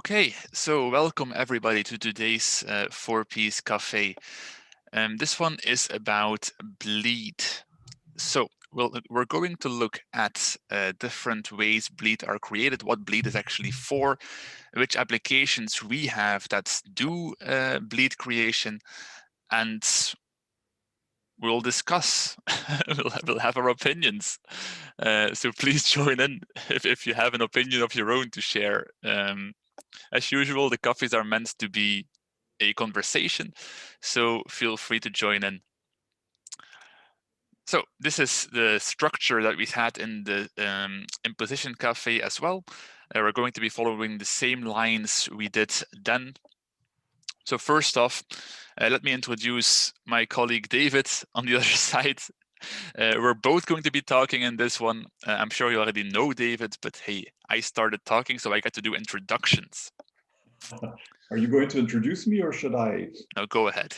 Okay, so welcome everybody to today's Four Pees Café. This one is about bleed. So we're going to look at different ways bleed are created, what bleed is actually for, which applications we have that do bleed creation, and we'll discuss. we'll have our opinions. So please join in if you have an opinion of your own to share. As usual, the coffees are meant to be a conversation, so feel free to join in. So this is the structure that we had in the imposition cafe as well. We're going to be following the same lines we did then. So first off, let me introduce my colleague David on the other side. We're both going to be talking in this one. I'm sure you already know David, but hey, I started talking, so I got to do introductions. Are you going to introduce me or should I? No, go ahead.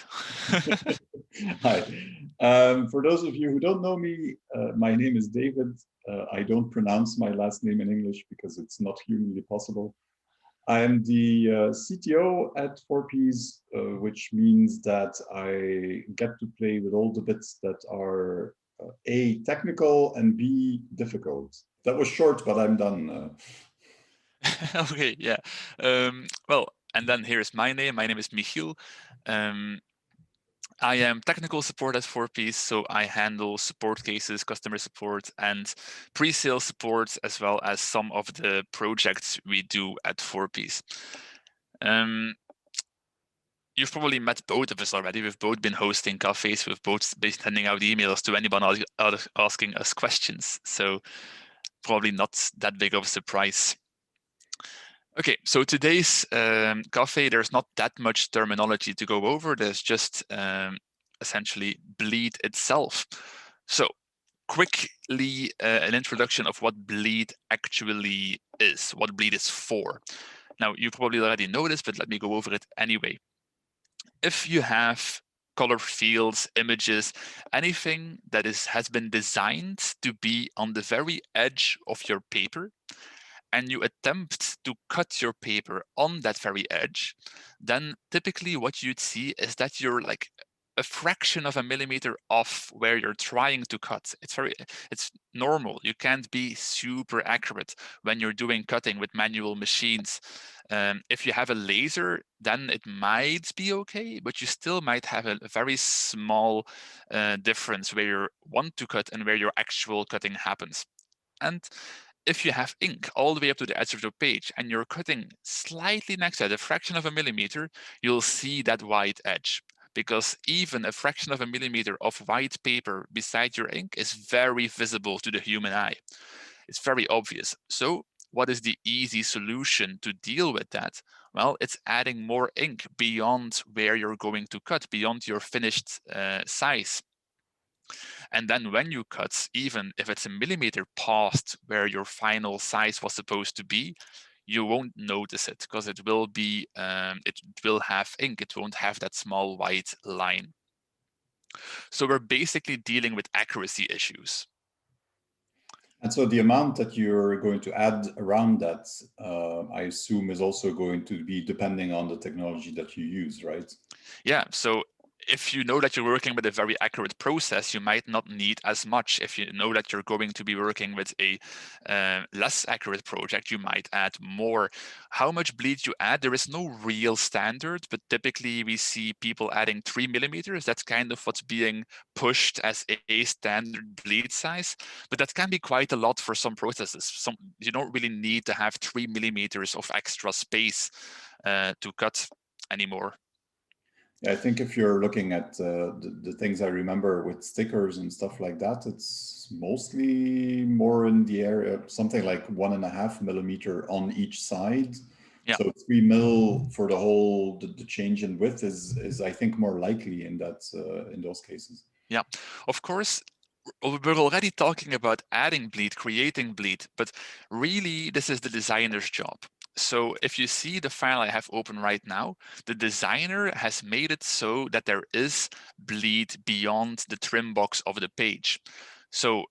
Hi. For those of you who don't know me, my name is David. I don't pronounce my last name in English because it's not humanly possible. I am the CTO at Four Pees, which means that I get to play with all the bits that are A, technical, and B, difficult. That was short, but I'm done. Okay, yeah. Well, and then here's my name. My name is Michiel. I am technical support at Four Pees, so I handle support cases, customer support, and pre-sale support, as well as some of the projects we do at Four Pees. You've probably met both of us already. We've both been hosting cafes. We've both been sending out emails to anyone asking us questions. So probably not that big of a surprise. Okay, so today's cafe, there's not that much terminology to go over. There's just essentially bleed itself. So quickly, an introduction of what bleed actually is, what bleed is for. Now, you probably already know this, but let me go over it anyway. If you have color fields, images, anything that has been designed to be on the very edge of your paper, and you attempt to cut your paper on that very edge, then typically what you'd see is that you're like a fraction of a millimeter off where you're trying to cut. It's normal. You can't be super accurate when you're doing cutting with manual machines. If you have a laser, then it might be okay, but you still might have a very small difference where you want to cut and where your actual cutting happens. And if you have ink all the way up to the edge of the page and you're cutting slightly next to it, a fraction of a millimeter, you'll see that white edge, because even a fraction of a millimeter of white paper beside your ink is very visible to the human eye. It's very obvious. So what is the easy solution to deal with that? Well, it's adding more ink beyond where you're going to cut, beyond your finished size. And then when you cut, even if it's a millimeter past where your final size was supposed to be, you won't notice it because it will have ink. It won't have that small white line. So we're basically dealing with accuracy issues. And so the amount that you're going to add around that, I assume, is also going to be depending on the technology that you use, right? Yeah, so if you know that you're working with a very accurate process, you might not need as much. If you know that you're going to be working with a less accurate project, you might add more. How much bleed you add? There is no real standard, but typically we see people adding 3 millimeters. That's kind of what's being pushed as a standard bleed size, but that can be quite a lot for some processes. You don't really need to have 3 millimeters of extra space to cut anymore. I think if you're looking at the things I remember with stickers and stuff like that, it's mostly more in the area, something like 1.5 millimeter on each side. Yeah. So 3 mil for the whole, the change in width is I think more likely in that in those cases. Yeah, of course, we're already talking about adding bleed, creating bleed, but really this is the designer's job. So if you see the file I have open right now, the designer has made it so that there is bleed beyond the trim box of the page. So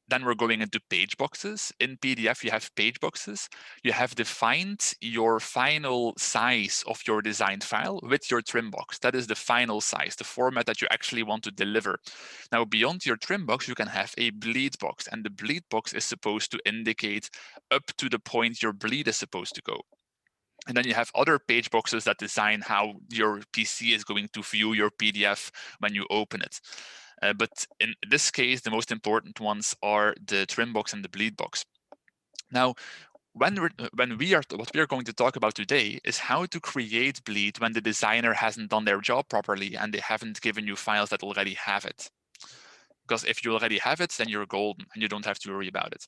Then we're going into page boxes. In PDF, you have page boxes. You have defined your final size of your designed file with your trim box. That is the final size, the format that you actually want to deliver. Now, beyond your trim box, you can have a bleed box, and the bleed box is supposed to indicate up to the point your bleed is supposed to go. And then you have other page boxes that design how your PC is going to view your PDF when you open it. But in this case, the most important ones are the trim box and the bleed box. Now, what we are going to talk about today is how to create bleed when the designer hasn't done their job properly and they haven't given you files that already have it. Because if you already have it, then you're golden and you don't have to worry about it.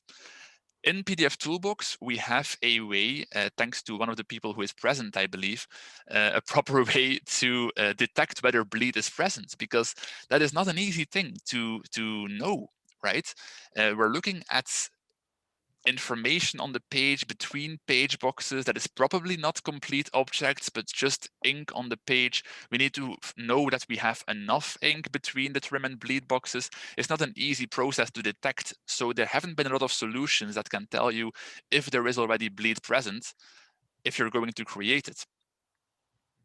In pdfToolbox, we have a way, thanks to one of the people who is present, I believe, a proper way to detect whether bleed is present, because that is not an easy thing to know, right? We're looking at information on the page between page boxes that is probably not complete objects, but just ink on the page. We need to know that we have enough ink between the trim and bleed boxes. It's not an easy process to detect. So there haven't been a lot of solutions that can tell you if there is already bleed present, if you're going to create it.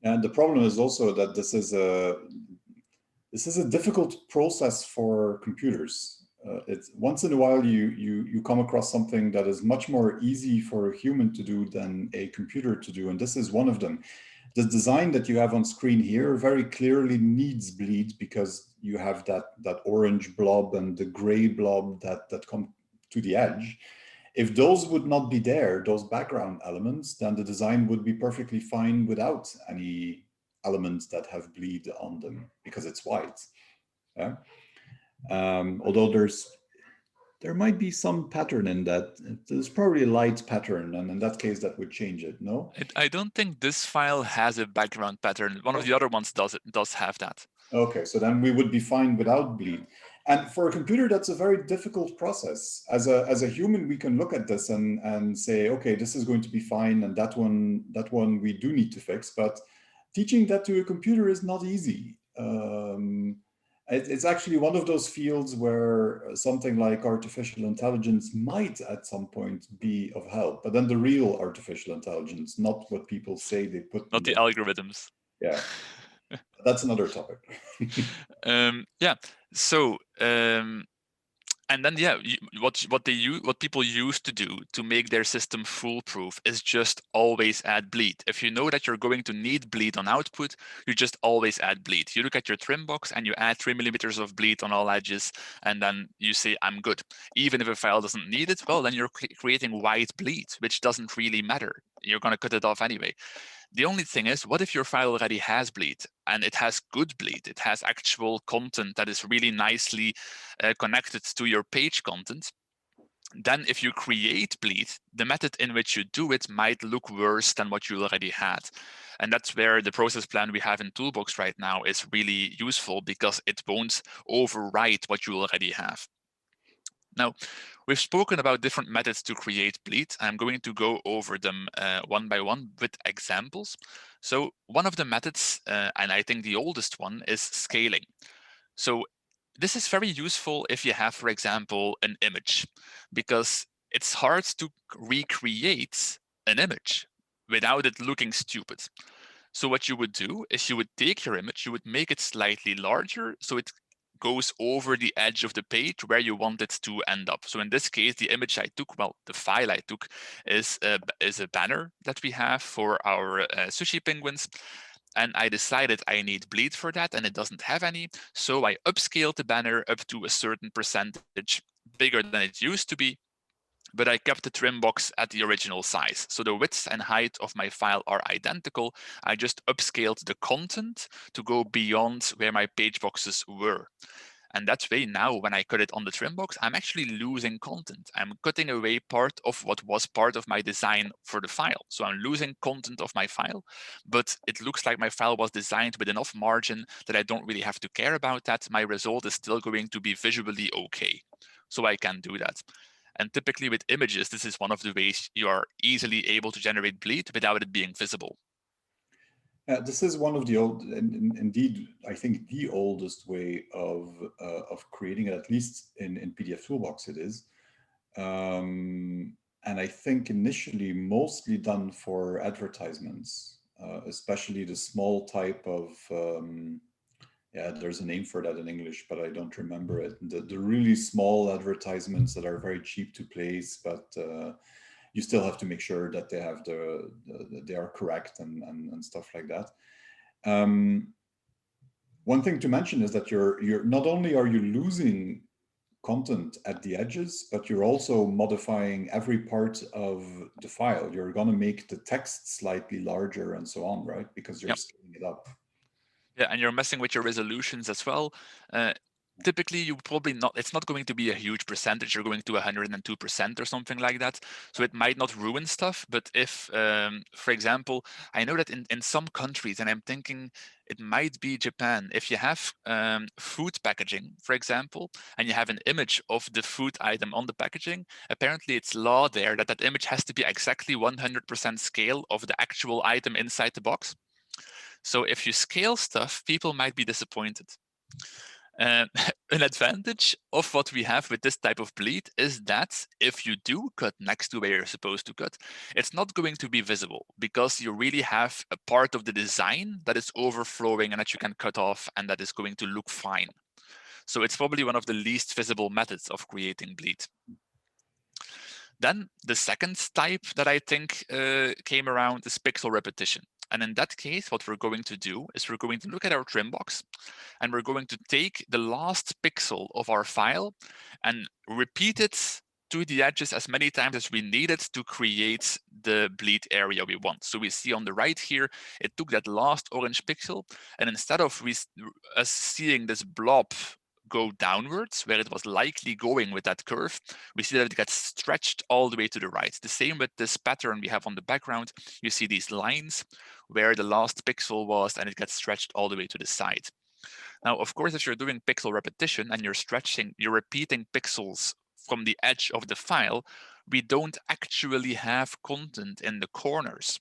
And the problem is also that this is a difficult process for computers. It's once in a while you come across something that is much more easy for a human to do than a computer to do, and this is one of them. The design that you have on screen here very clearly needs bleed because you have that orange blob and the gray blob that come to the edge. If those would not be there, those background elements, then the design would be perfectly fine without any elements that have bleed on them because it's white. Yeah. Although there might be some pattern in that. There's probably a light pattern, and in that case, that would change it. No, I don't think this file has a background pattern. One of the other ones does have that. Okay, so then we would be fine without bleed. And for a computer, that's a very difficult process. As a human, we can look at this and say, okay, this is going to be fine, and that one we do need to fix. But teaching that to a computer is not easy. It's actually one of those fields where something like artificial intelligence might at some point be of help, but then the real artificial intelligence, not what people say they put. Not the algorithms. Yeah, that's another topic. Yeah. So and then yeah, what people used to do to make their system foolproof is just always add bleed. If you know that you're going to need bleed on output, you just always add bleed. You look at your trim box and you add 3 millimeters of bleed on all edges, and then you say I'm good. Even if a file doesn't need it, well, then you're creating white bleed, which doesn't really matter. You're going to cut it off anyway. The only thing is, what if your file already has bleed and it has good bleed? It has actual content that is really nicely connected to your page content. Then if you create bleed, the method in which you do it might look worse than what you already had. And that's where the process plan we have in Toolbox right now is really useful, because it won't overwrite what you already have. Now, we've spoken about different methods to create bleed. I'm going to go over them one by one with examples. So one of the methods, and I think the oldest one, is scaling. So this is very useful if you have, for example, an image, because it's hard to recreate an image without it looking stupid. So what you would do is you would take your image, you would make it slightly larger so it goes over the edge of the page where you want it to end up. So in this case, the image I took, well, the file I took is a banner that we have for our sushi penguins. And I decided I need bleed for that, and it doesn't have any. So I upscaled the banner up to a certain percentage, bigger than it used to be, but I kept the trim box at the original size. So the width and height of my file are identical. I just upscaled the content to go beyond where my page boxes were. And that way now, when I cut it on the trim box, I'm actually losing content. I'm cutting away part of what was part of my design for the file. So I'm losing content of my file, but it looks like my file was designed with enough margin that I don't really have to care about that. My result is still going to be visually okay. So I can do that. And typically with images, this is one of the ways you are easily able to generate bleed without it being visible. This is one of the old, indeed, I think the oldest way of creating it, at least in pdfToolbox it is. And I think initially mostly done for advertisements, especially the small type of, yeah, there's a name for that in English, but I don't remember it. The really small advertisements that are very cheap to place, but you still have to make sure that they have they are correct and stuff like that. One thing to mention is that you're not only are you losing content at the edges, but you're also modifying every part of the file. You're going to make the text slightly larger and so on, right? Because you're Yep. scaling it up. Yeah, and you're messing with your resolutions as well. Typically, you probably not, it's not going to be a huge percentage. You're going to 102% or something like that. So it might not ruin stuff. But if, for example, I know that in some countries, and I'm thinking it might be Japan, if you have food packaging, for example, and you have an image of the food item on the packaging, apparently it's law there that that image has to be exactly 100% scale of the actual item inside the box. So if you scale stuff, people might be disappointed. An advantage of what we have with this type of bleed is that if you do cut next to where you're supposed to cut, it's not going to be visible because you really have a part of the design that is overflowing and that you can cut off and that is going to look fine. So it's probably one of the least visible methods of creating bleed. Then the second type that I think came around is pixel repetition. And in that case, what we're going to do is we're going to look at our trim box and we're going to take the last pixel of our file and repeat it to the edges as many times as we need it to create the bleed area we want. So we see on the right here, it took that last orange pixel, and instead of us seeing this blob go downwards, where it was likely going with that curve, we see that it gets stretched all the way to the right. The same with this pattern we have on the background. You see these lines where the last pixel was, and it gets stretched all the way to the side. Now, of course, if you're doing pixel repetition and you're repeating pixels from the edge of the file, we don't actually have content in the corners.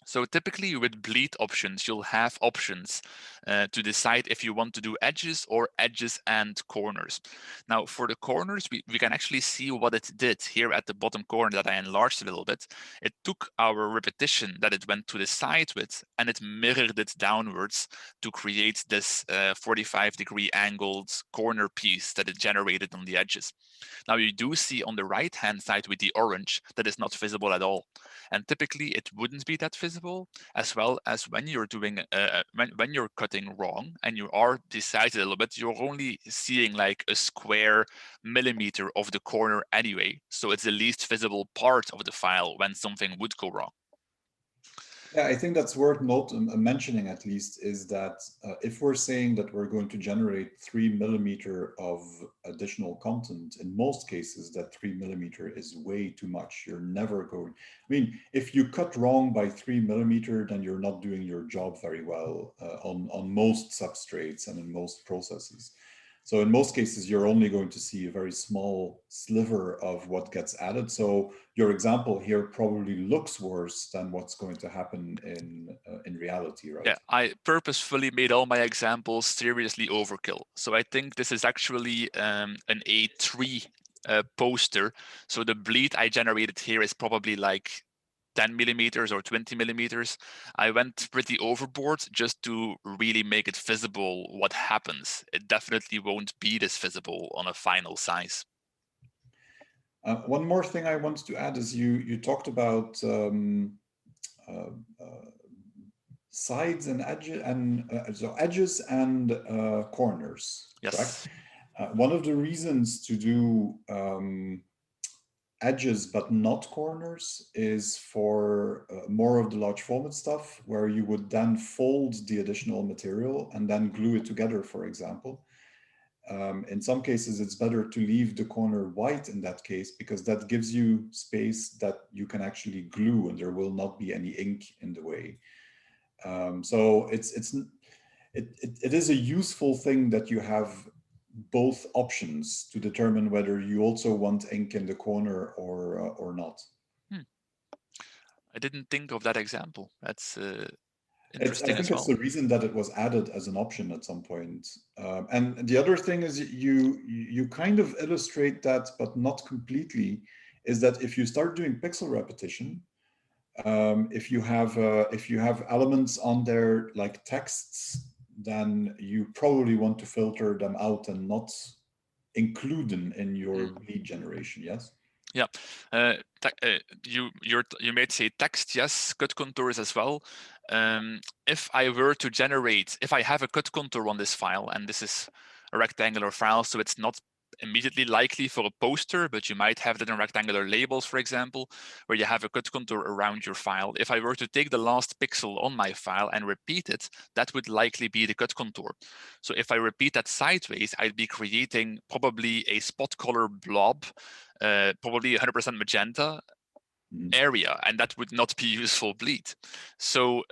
So typically with bleed options, you'll have options to decide if you want to do edges or edges and corners. Now for the corners, we can actually see what it did here at the bottom corner that I enlarged a little bit. It took our repetition that it went to the side with and it mirrored it downwards to create this 45-degree angled corner piece that it generated on the edges. Now you do see on the right-hand side with the orange that is not visible at all. And typically it wouldn't be that visible, as well as when you're doing when you're cutting wrong and you are decided a little bit, you're only seeing like a square millimeter of the corner anyway. So it's the least visible part of the file when something would go wrong. Yeah, I think that's worth mentioning at least is that if we're saying that we're going to generate 3 millimeter of additional content, in most cases that 3 millimeter is way too much. You're never going, I mean, if you cut wrong by 3 millimeter, then you're not doing your job very well on most substrates and in most processes. So in most cases, you're only going to see a very small sliver of what gets added. So your example here probably looks worse than what's going to happen in reality, right? Yeah, I purposefully made all my examples seriously overkill. So I think this is actually an A3 poster. So the bleed I generated here is probably like 10 millimeters or 20 millimeters. I went pretty overboard just to really make it visible what happens. It definitely won't be this visible on a final size. One more thing I wanted to add is you talked about sides and edges and so edges and corners, Yes. correct? One of the reasons to do edges but not corners is for more of the large format stuff where you would then fold the additional material and then glue it together, for example. In some cases, it's better to leave the corner white in that case because that gives you space that you can actually glue and there will not be any ink in the way. So it is a useful thing that you have both options to determine whether you also want ink in the corner or not. I didn't think of that example. interesting I think as it's well. the reason that it was added as an option at some point. And the other thing is you kind of illustrate that, but not completely, is that if you start doing pixel repetition, if you have elements on there like texts, then you probably want to filter them out and not include them in your bleed generation. Yes. Yeah, you may say text, yes, cut contours as well. If I were to generate, if I have a cut contour on this file, and this is a rectangular file, so it's not immediately likely for a poster, but you might have that in rectangular labels, for example, where you have a cut contour around your file. If I were to take the last pixel on my file and repeat it, that would likely be the cut contour. So if I repeat that sideways, I'd be creating probably a spot color blob, probably 100% magenta area, and that would not be useful bleed. So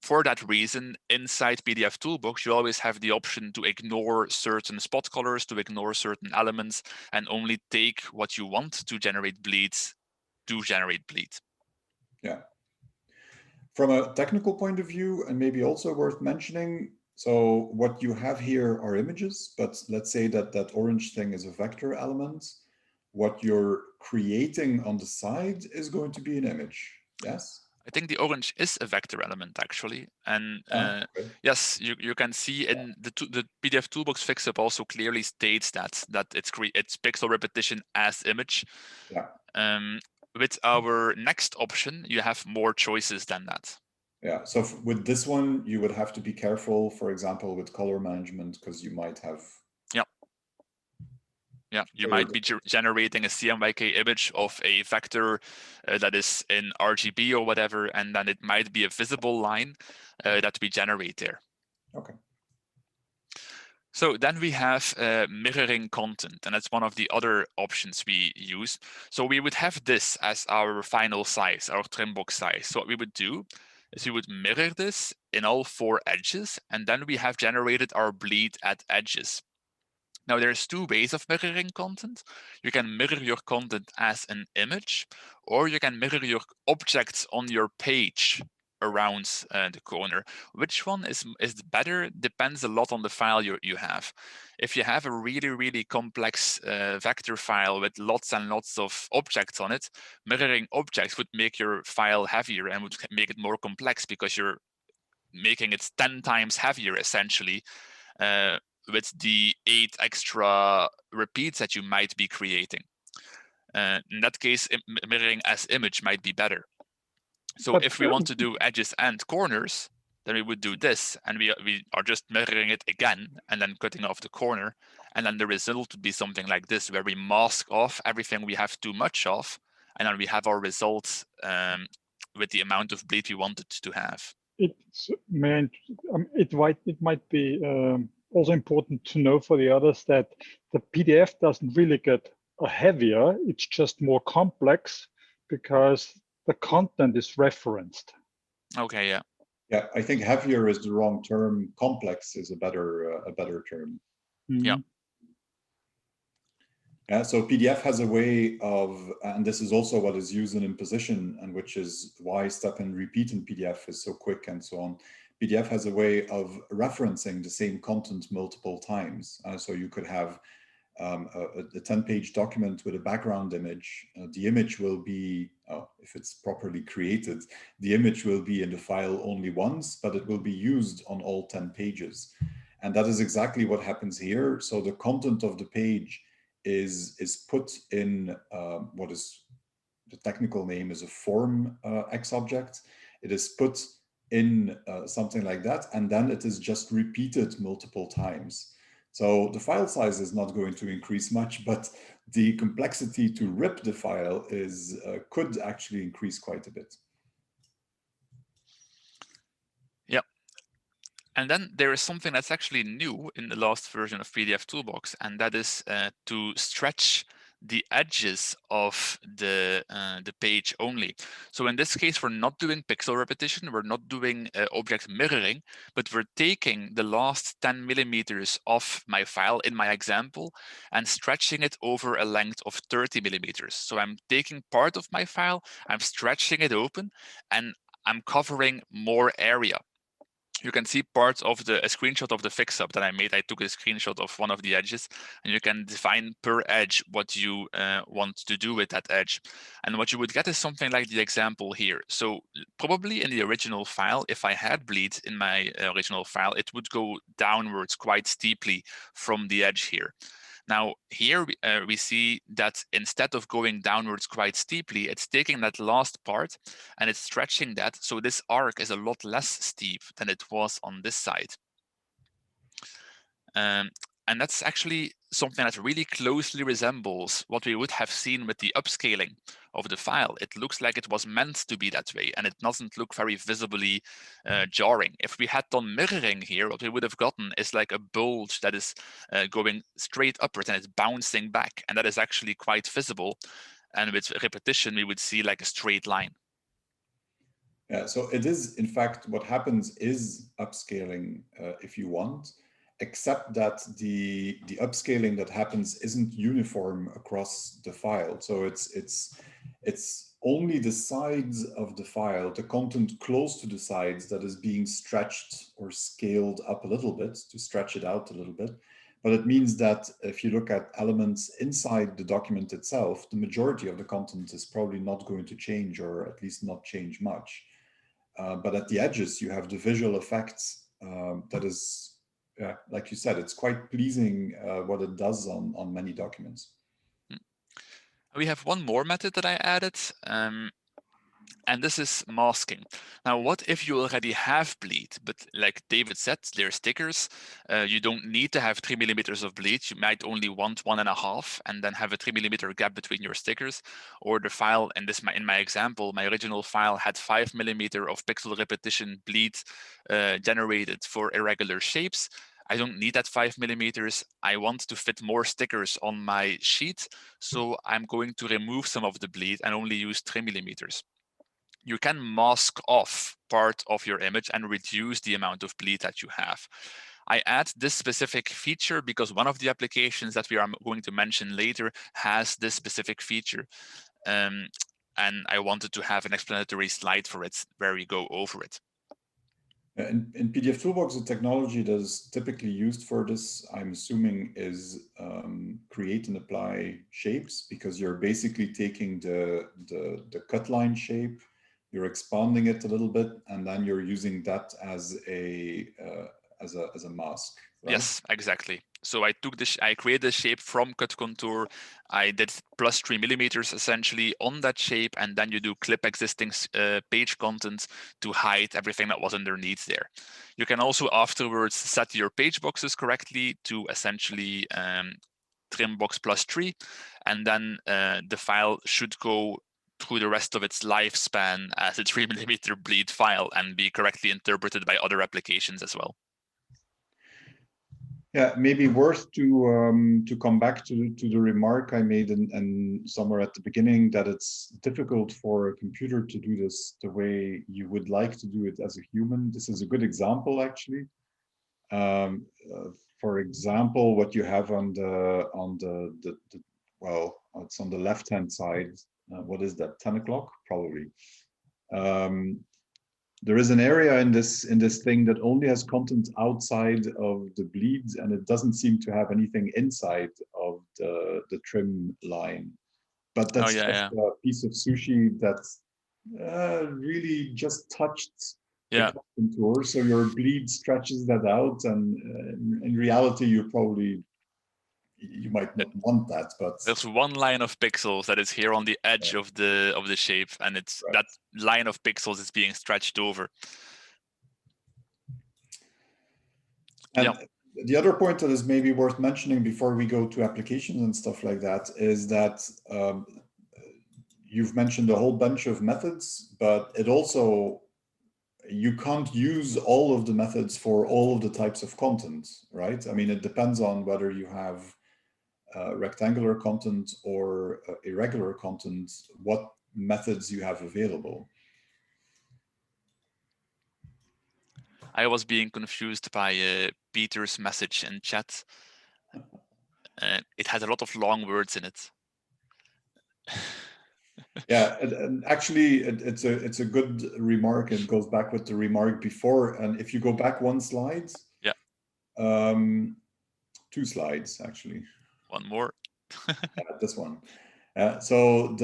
for that reason, inside pdfToolbox, you always have the option to ignore certain spot colors, to ignore certain elements, and only take what you want to generate bleeds to generate bleed. Yeah. From a technical point of view, and maybe also worth mentioning, so what you have here are images, but let's say that that orange thing is a vector element. What you're creating on the side is going to be an image, yes? I think the orange is a vector element actually, and Okay. yes, you can see in the pdfToolbox fix-up also clearly states that it's pixel repetition as image. Yeah. With our next option, you have more choices than that. Yeah. So with this one, you would have to be careful, for example, with color management, because you might have. Yeah, you might be generating a CMYK image of a vector that is in RGB or whatever, and then it might be a visible line that we generate there. Okay. So then we have mirroring content, and that's one of the other options we use. So we would have this as our final size, our trim box size. So what we would do is we would mirror this in all 4 edges, and then we have generated our bleed at edges. Now, there's 2 ways of mirroring content. You can mirror your content as an image, or you can mirror your objects on your page around the corner. Which one is better depends a lot on the file you have. If you have a really, really complex vector file with lots and lots of objects on it, mirroring objects would make your file heavier and would make it more complex because you're making it 10 times heavier, essentially, with the 8 extra repeats that you might be creating. In that case, mirroring as image might be better. So if we want to do edges and corners, then we would do this, and we are just mirroring it again, and then cutting off the corner, and then the result would be something like this, where we mask off everything we have too much of, and then we have our results with the amount of bleed we wanted to have. It might be also important to know for the others that the PDF doesn't really get heavier, it's just more complex because the content is referenced. Okay, yeah. Yeah, I think heavier is the wrong term. Complex is a better term. Yeah. Yeah, so PDF has a way of, and this is also what is used in imposition, and which is why step and repeat in PDF is so quick and so on. PDF has a way of referencing the same content multiple times. So you could have a 10-page document with a background image. The image will be, if it's properly created, the image will be in the file only once, but it will be used on all 10 pages. And that is exactly what happens here. So the content of the page is put in what is the technical name is a form X object. It is put in something like that, and then it is just repeated multiple times. So the file size is not going to increase much, but the complexity to rip the file is could actually increase quite a bit. Yeah. And then there is something that's actually new in the last version of pdfToolbox, and that is to stretch the edges of the page only. So in this case, we're not doing pixel repetition, we're not doing object mirroring, but we're taking the last 10 millimeters of my file in my example and stretching it over a length of 30 millimeters. So I'm taking part of my file, I'm stretching it open, and I'm covering more area. you can see parts of a screenshot of the fix-up that I made. I took a screenshot of one of the edges, and you can define per edge what you want to do with that edge. And what you would get is something like the example here. So probably in the original file, if I had bleed in my original file, it would go downwards quite steeply from the edge here. Now here we see that instead of going downwards quite steeply, it's taking that last part and it's stretching that. So this arc is a lot less steep than it was on this side. And that's actually something that really closely resembles what we would have seen with the upscaling of the file. It looks like it was meant to be that way, and it doesn't look very visibly jarring. If we had done mirroring here, what we would have gotten is like a bulge that is going straight upwards and it's bouncing back, and that is actually quite visible. And with repetition, we would see like a straight line. Yeah, so it is, in fact, what happens is upscaling if you want, except that the upscaling that happens isn't uniform across the file. So it's only the sides of the file, the content close to the sides, that is being stretched or scaled up a little bit to stretch it out a little bit. But it means that if you look at elements inside the document itself, the majority of the content is probably not going to change, or at least not change much. But at the edges, you have the visual effects that is, like you said, it's quite pleasing what it does on many documents. We have one more method that I added, and this is masking. Now, what if you already have bleed, but like David said, they're stickers. You don't need to have 3 millimeters of bleed. You might only want 1.5, and then have a 3 millimeter gap between your stickers. Or the file, and this in my example, my original file had 5 millimeter of pixel repetition bleed generated for irregular shapes. I don't need that 5 millimeters. I want to fit more stickers on my sheet, so I'm going to remove some of the bleed and only use 3 millimeters. You can mask off part of your image and reduce the amount of bleed that you have. I add this specific feature because one of the applications that we are going to mention later has this specific feature. And I wanted to have an explanatory slide for it where we go over it. In pdfToolbox, the technology that is typically used for this, I'm assuming, is create and apply shapes, because you're basically taking the cut line shape, you're expanding it a little bit, and then you're using that as a mask. Right? Yes, exactly. So I took this, I created a shape from cut contour. I did plus 3 millimeters essentially on that shape, and then you do clip existing page content to hide everything that was underneath there. You can also afterwards set your page boxes correctly to essentially trim box plus 3, and then the file should go through the rest of its lifespan as a 3 millimeter bleed file and be correctly interpreted by other applications as well. Yeah, maybe worth to come back to the remark I made in somewhere at the beginning, that it's difficult for a computer to do this the way you would like to do it as a human. This is a good example, actually. For example, what you have on the well, it's on the left-hand side. What is that? 10 o'clock, probably. There is an area in this thing that only has content outside of the bleeds, and it doesn't seem to have anything inside of the trim line. But that's a piece of sushi that's really just touched the contour, so your bleed stretches that out, and in reality, you might not want that, but there's one line of pixels that is here on the edge of the shape, and it's that line of pixels is being stretched over. And the other point that is maybe worth mentioning before we go to applications and stuff like that is that you've mentioned a whole bunch of methods, but it also, you can't use all of the methods for all of the types of content, right? I mean, it depends on whether you have rectangular content or irregular content, what methods you have available. I was being confused by Peter's message in chat. It had a lot of long words in it. Yeah, and actually, it's a good remark. It goes back with the remark before, and if you go back one slide, Yeah. 2 slides actually. One more. This one. So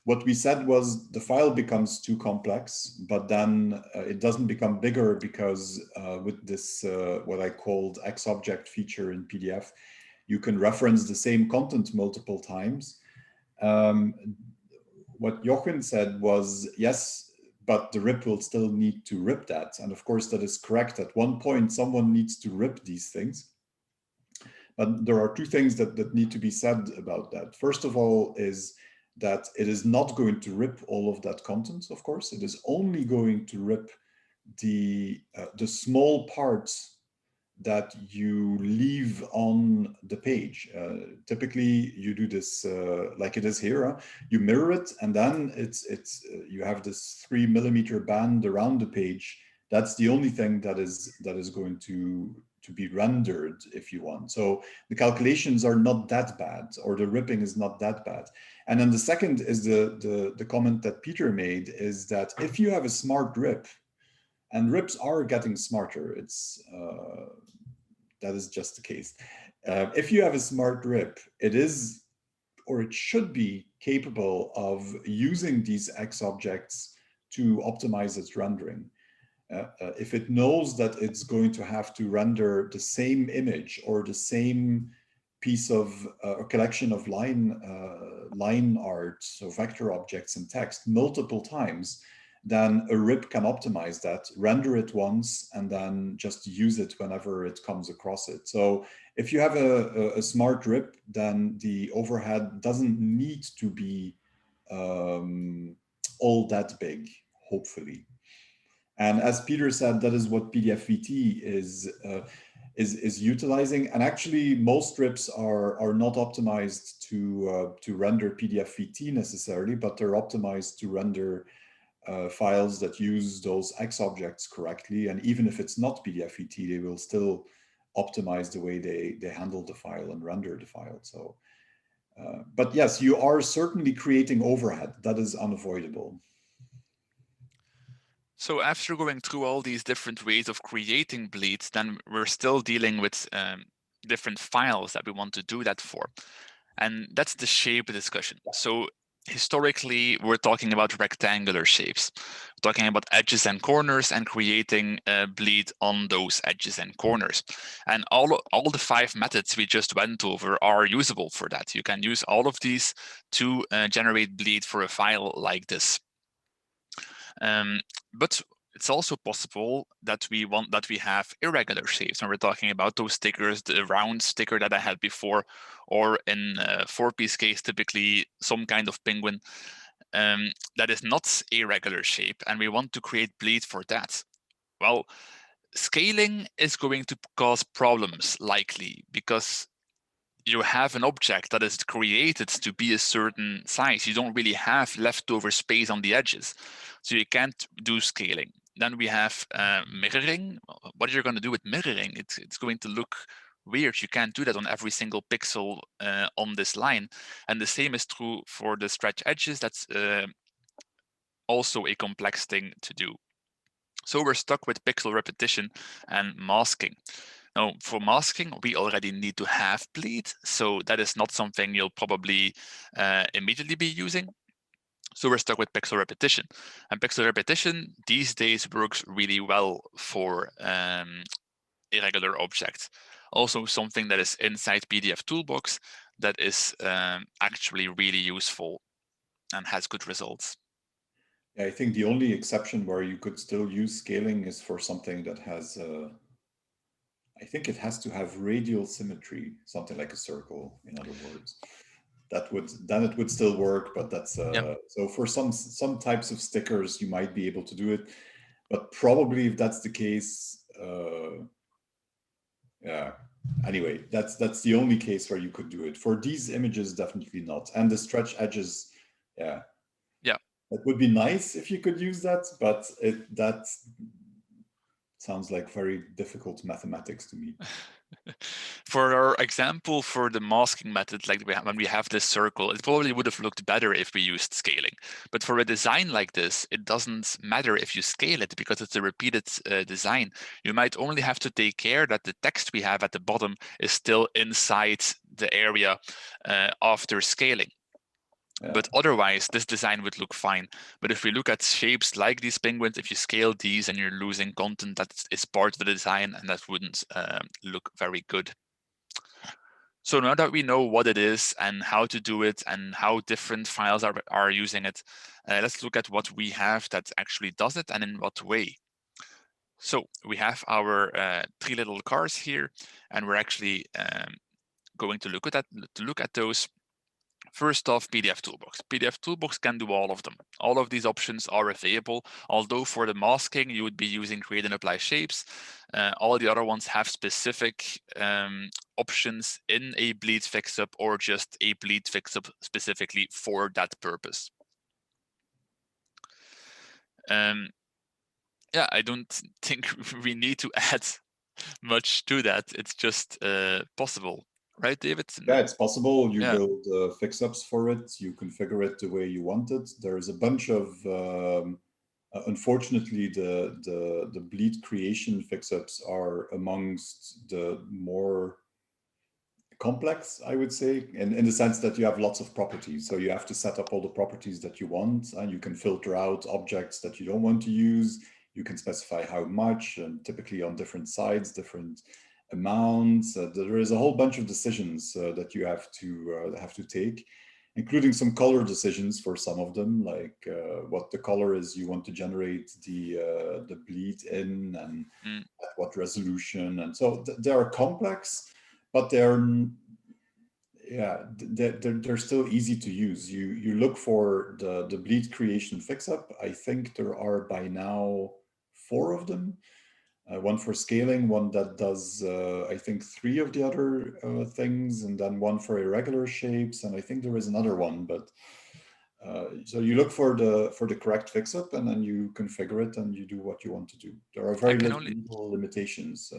what we said was the file becomes too complex, but then it doesn't become bigger because with this what I called XObject feature in PDF, you can reference the same content multiple times. What Jochen said was, yes, but the RIP will still need to rip that. And of course, that is correct. At one point, someone needs to rip these things. But there are 2 things that need to be said about that. First of all is that it is not going to rip all of that content, of course. It is only going to rip the small parts that you leave on the page. Typically, you do this like it is here. You mirror it, and then you have this 3 millimeter band around the page. That's the only thing that is going to be rendered if you want. So the calculations are not that bad, or the ripping is not that bad. And then the second is the comment that Peter made, is that if you have a smart RIP, and RIPs are getting smarter, that is just the case. If you have a smart RIP, it is, or it should be, capable of using these X objects to optimize its rendering. If it knows that it's going to have to render the same image or the same piece of a collection of line art, so vector objects and text, multiple times, then a RIP can optimize that, render it once, and then just use it whenever it comes across it. So if you have a smart RIP, then the overhead doesn't need to be all that big, hopefully. And as Peter said, that is what pdfVT is utilizing. And actually, most RIPs are not optimized to render pdfVT necessarily, but they're optimized to render files that use those X objects correctly. And even if it's not pdfVT, they will still optimize the way they handle the file and render the file. So, but yes, you are certainly creating overhead. That is unavoidable. So after going through all these different ways of creating bleeds, then we're still dealing with different files that we want to do that for. And that's the shape discussion. So historically, we're talking about rectangular shapes. We're talking about edges and corners and creating a bleed on those edges and corners. And all the 5 methods we just went over are usable for that. You can use all of these to generate bleed for a file like this. But it's also possible that we have irregular shapes, and we're talking about those stickers, the round sticker that I had before, or in Four Pees case, typically some kind of penguin that is not a regular shape, and we want to create bleed for that. Well, scaling is going to cause problems likely, because you have an object that is created to be a certain size. You don't really have leftover space on the edges, so you can't do scaling. Then we have mirroring. What are you going to do with mirroring? It's going to look weird. You can't do that on every single pixel on this line. And the same is true for the stretch edges. That's also a complex thing to do. So we're stuck with pixel repetition and masking. Now, for masking, we already need to have bleed, so that is not something you'll probably immediately be using. So we're stuck with pixel repetition. And pixel repetition these days works really well for irregular objects. Also something that is inside pdfToolbox that is actually really useful and has good results. Yeah, I think the only exception where you could still use scaling is for something that has I think it has to have radial symmetry, something like a circle, in other words. Then it would still work, but that's so for some types of stickers you might be able to do it, but probably if that's the case, yeah. Anyway, that's the only case where you could do it. For these images, definitely not. And the stretch edges, yeah. Yeah. It would be nice if you could use that, but Sounds like very difficult mathematics to me. For our example, for the masking method, like when we have this circle, it probably would have looked better if we used scaling. But for a design like this, it doesn't matter if you scale it because it's a repeated design. You might only have to take care that the text we have at the bottom is still inside the area after scaling. Yeah. But otherwise, this design would look fine. But if we look at shapes like these penguins, if you scale these and you're losing content that is part of the design, and that wouldn't look very good. So now that we know what it is and how to do it and how different files are using it, let's look at what we have that actually does it and in what way. So we have our 3 little cars here, and we're actually going to look at those. First off, pdfToolbox. pdfToolbox can do all of them. All of these options are available, although for the masking, you would be using create and apply shapes. All the other ones have specific options in a bleed fix-up or just a bleed fix-up specifically for that purpose. Yeah, I don't think we need to add much to that. It's just possible. Right, David? Yeah, it's possible. You build fix-ups for it. You configure it the way you want it. There's a bunch of, unfortunately, the bleed creation fix-ups are amongst the more complex, I would say, in the sense that you have lots of properties. So you have to set up all the properties that you want, and you can filter out objects that you don't want to use. You can specify how much, and typically on different sides, different amounts. There is a whole bunch of decisions that you have to take, including some color decisions for some of them, like what the color is you want to generate the bleed in, and at what resolution. And so they are complex, but they're still easy to use. You look for the bleed creation fix-up. I think there are by now 4 of them. One for scaling, one that does, I think, 3 of the other things, and then one for irregular shapes, and I think there is another one. But so you look for the correct fix-up, and then you configure it, and you do what you want to do. There are very little limitations.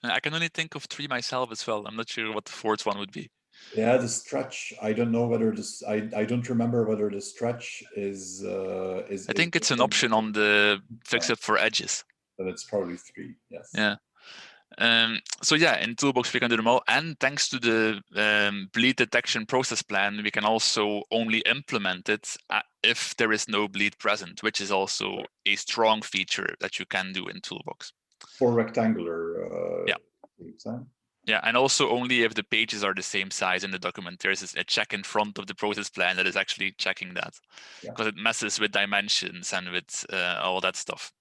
I can only think of 3 myself as well. I'm not sure what the 4th one would be. Yeah, the stretch. I don't know whether this. I don't remember whether the stretch is. I think it's an option on the fix-up for edges. But it's probably 3. Yes. Yeah. So yeah, in Toolbox we can do them all, and thanks to the bleed detection process plan, we can also only implement it if there is no bleed present, which is also a strong feature that you can do in Toolbox. For rectangular. Yeah, and also only if the pages are the same size in the document. There's a check in front of the process plan that is actually checking that, because it messes with dimensions and with all that stuff.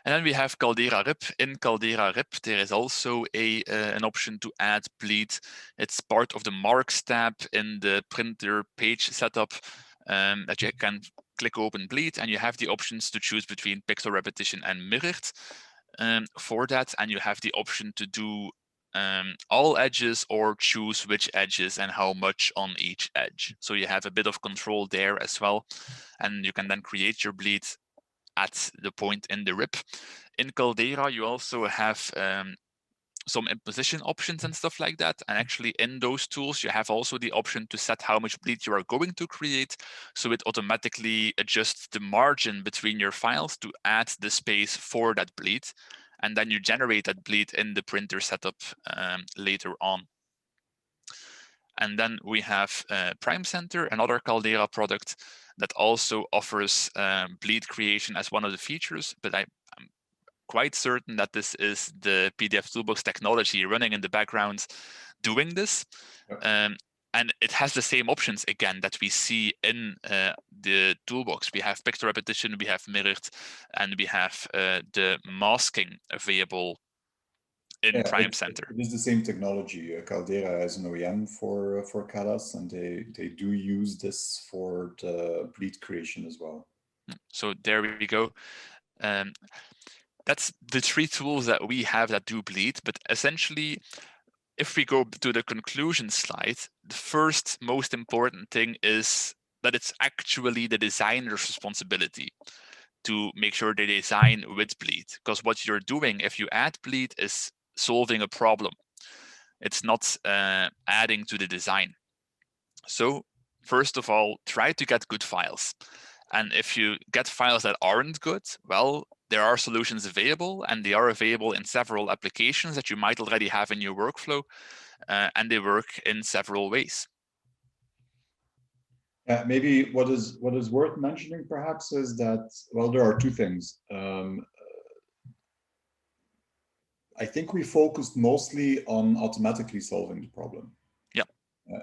And then we have CalderaRIP. In CalderaRIP, there is also an option to add bleed. It's part of the marks tab in the printer page setup that you can click open bleed, and you have the options to choose between pixel repetition and mirrored for that. And you have the option to do all edges or choose which edges and how much on each edge. So you have a bit of control there as well. And you can then create your bleed at the point in the RIP. In Caldera, you also have some imposition options and stuff like that. And actually in those tools, you have also the option to set how much bleed you are going to create. So it automatically adjusts the margin between your files to add the space for that bleed. And then you generate that bleed in the printer setup later on. And then we have PrimeCenter, another Caldera product that also offers bleed creation as one of the features, but I'm quite certain that this is the pdfToolbox technology running in the background doing this. And it has the same options again that we see in the toolbox. We have pixel repetition, we have mirrored, and we have the masking available in PrimeCenter. It is the same technology. Caldera is an OEM for callas, and they do use this for the bleed creation as well. So there we go. That's the 3 tools that we have that do bleed, but essentially, if we go to the conclusion slide, the first most important thing is that it's actually the designer's responsibility to make sure they design with bleed, because what you're doing if you add bleed is solving a problem. It's not adding to the design. So first of all, try to get good files. And if you get files that aren't good, well, there are solutions available, and they are available in several applications that you might already have in your workflow, and they work in several ways. Maybe what is worth mentioning perhaps is that, well, there are two things. I think we focused mostly on automatically solving the problem. Yeah.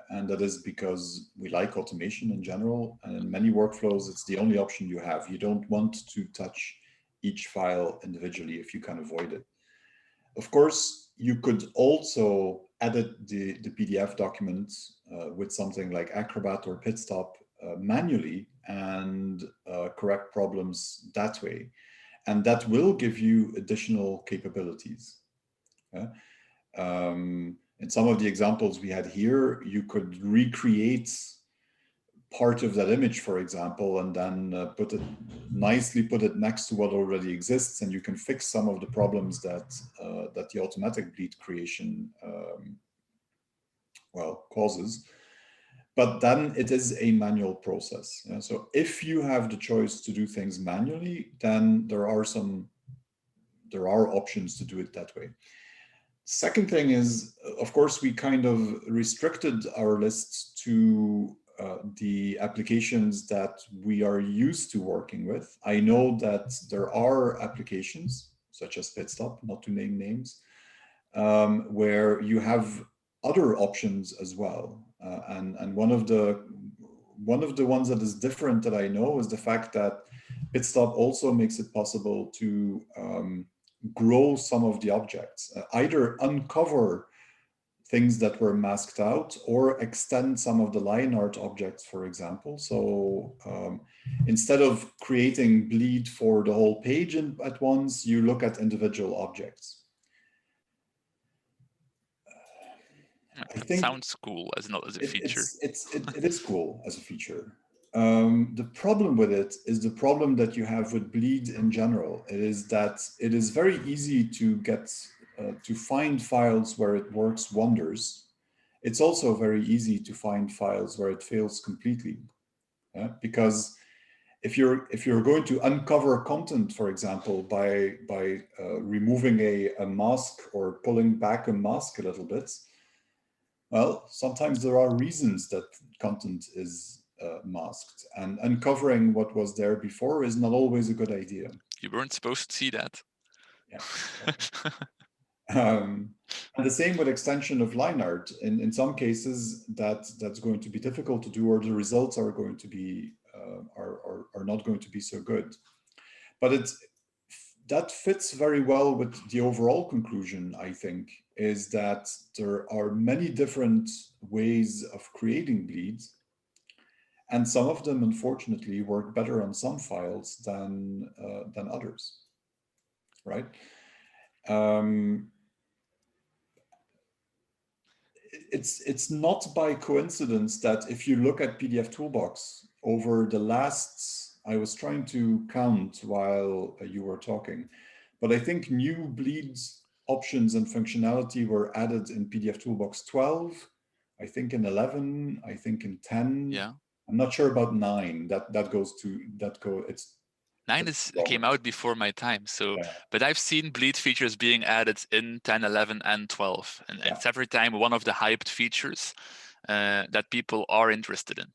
And that is because we like automation in general, and in many workflows, it's the only option you have. You don't want to touch each file individually if you can avoid it. Of course, you could also edit the PDF document with something like Acrobat or Pitstop manually and correct problems that way. And that will give you additional capabilities. In some of the examples we had here, you could recreate part of that image, for example, and then put it next to what already exists, and you can fix some of the problems that that the automatic bleed creation causes. But then it is a manual process. So if you have the choice to do things manually, then there are options to do it that way. Second thing is, of course, we kind of restricted our lists to the applications that we are used to working with. I know that there are applications such as Pitstop, not to name names, where you have other options as well. And one of the ones that is different that I know is the fact that Pitstop also makes it possible to grow some of the objects, either uncover things that were masked out or extend some of the line art objects, for example. So instead of creating bleed for the whole page at once, you look at individual objects. I think sounds cool as a feature. It is cool as a feature. The problem with it is the problem that you have with bleed in general. It is that it is very easy to get to find files where it works wonders. It's also very easy to find files where it fails completely, because if you're going to uncover content, for example, by removing a mask or pulling back a mask a little bit, well, sometimes there are reasons that content is masked, and uncovering what was there before is not always a good idea. You weren't supposed to see that. Yeah. And the same with extension of line art. In some cases, that's going to be difficult to do, or the results are going to be are not going to be so good. But that fits very well with the overall conclusion, I think, is that there are many different ways of creating bleeds, and some of them, unfortunately, work better on some files than others, right? It's not by coincidence that if you look at pdfToolbox over the last, I was trying to count while you were talking, but I think new bleeds options and functionality were added in pdfToolbox 12, I think in 11, I think in 10. Yeah. I'm not sure about 9. It's 9 came out before my time, so yeah. But I've seen bleed features being added in 10, 11, and 12, and yeah. It's every time one of the hyped features that people are interested in.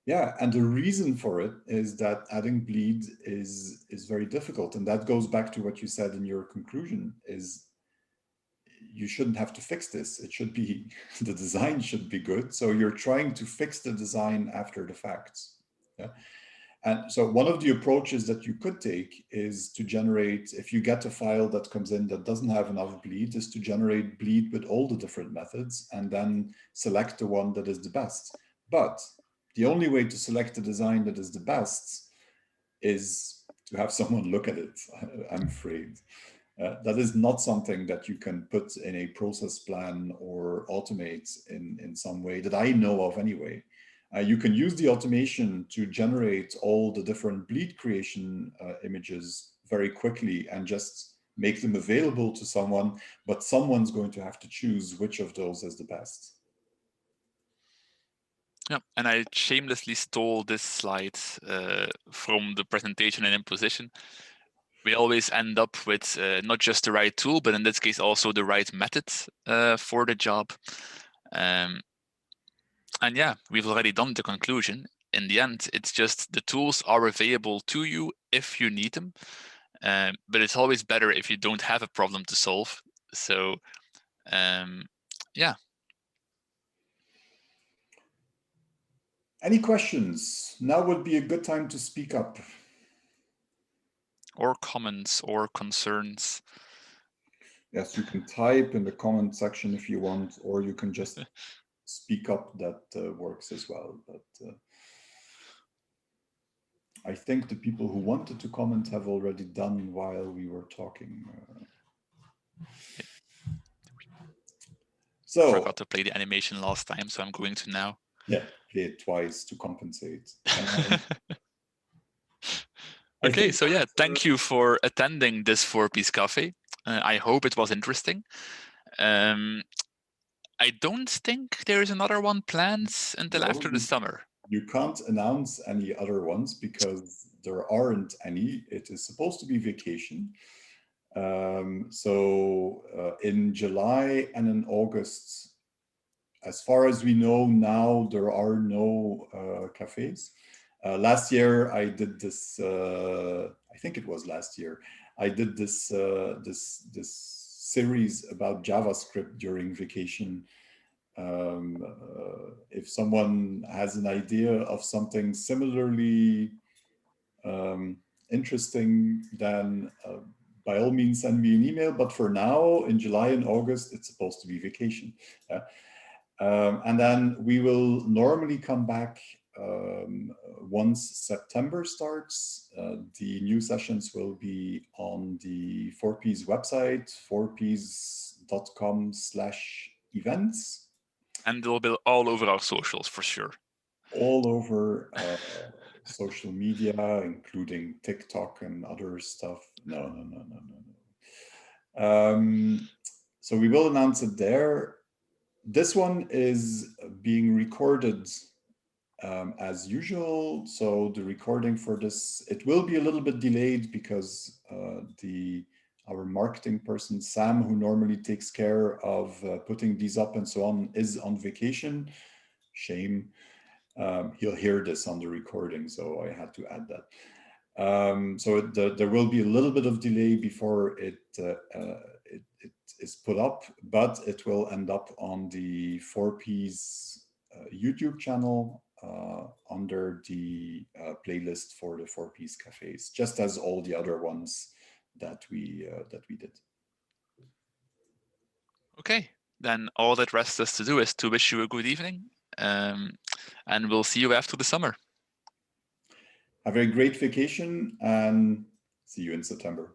Yeah, and the reason for it is that adding bleed is very difficult, and that goes back to what you said in your conclusion: is you shouldn't have to fix this. It should be the design should be good, so you're trying to fix the design after the facts. Yeah. And so one of the approaches that you could take is to generate, if you get a file that comes in that doesn't have enough bleed, is to generate bleed with all the different methods and then select the one that is the best. But the only way to select the design that is the best is to have someone look at it, I'm afraid. That is not something that you can put in a process plan or automate in some way that I know of anyway. You can use the automation to generate all the different bleed creation images very quickly and just make them available to someone, but someone's going to have to choose which of those is the best. Yeah, and I shamelessly stole this slide from the presentation and imposition. We always end up with not just the right tool, but in this case also the right method for the job. And yeah, we've already done the conclusion. In the end, it's just the tools are available to you if you need them. But it's always better if you don't have a problem to solve. So yeah. Any questions? Now would be a good time to speak up. Or comments or concerns. Yes, you can type in the comment section if you want, or you can just speak up. That works as well. But I think the people who wanted to comment have already done while we were talking. So I forgot to play the animation last time, so I'm going to now. Yeah, play it twice to compensate. Okay, so yeah, thank you for attending this Four Pees Café. I hope it was interesting. I don't think there is another one planned until after the summer. You can't announce any other ones because there aren't any. It is supposed to be vacation. So in July and in August, as far as we know now, there are no cafes. Last year, I did this. I think it was last year. I did this this series about JavaScript during vacation. If someone has an idea of something similarly interesting, then by all means send me an email. But for now, in July and August, it's supposed to be vacation. And then we will normally come back once September starts. The new sessions will be on the 4Pees website, 4pees.com/events. And they'll be all over our socials for sure. All over social media, including TikTok and other stuff. No. So we will announce it there. This one is being recorded as usual. So the recording for this, it will be a little bit delayed because our marketing person, Sam, who normally takes care of putting these up and so on, is on vacation. Shame. He'll hear this on the recording, so I had to add that. So there will be a little bit of delay before it is put up, but it will end up on the 4Pees YouTube channel under the playlist for the 4Pees cafes, just as all the other ones that we did. Okay, then all that rests us to do is to wish you a good evening, and we'll see you after the summer. Have a great vacation and see you in September.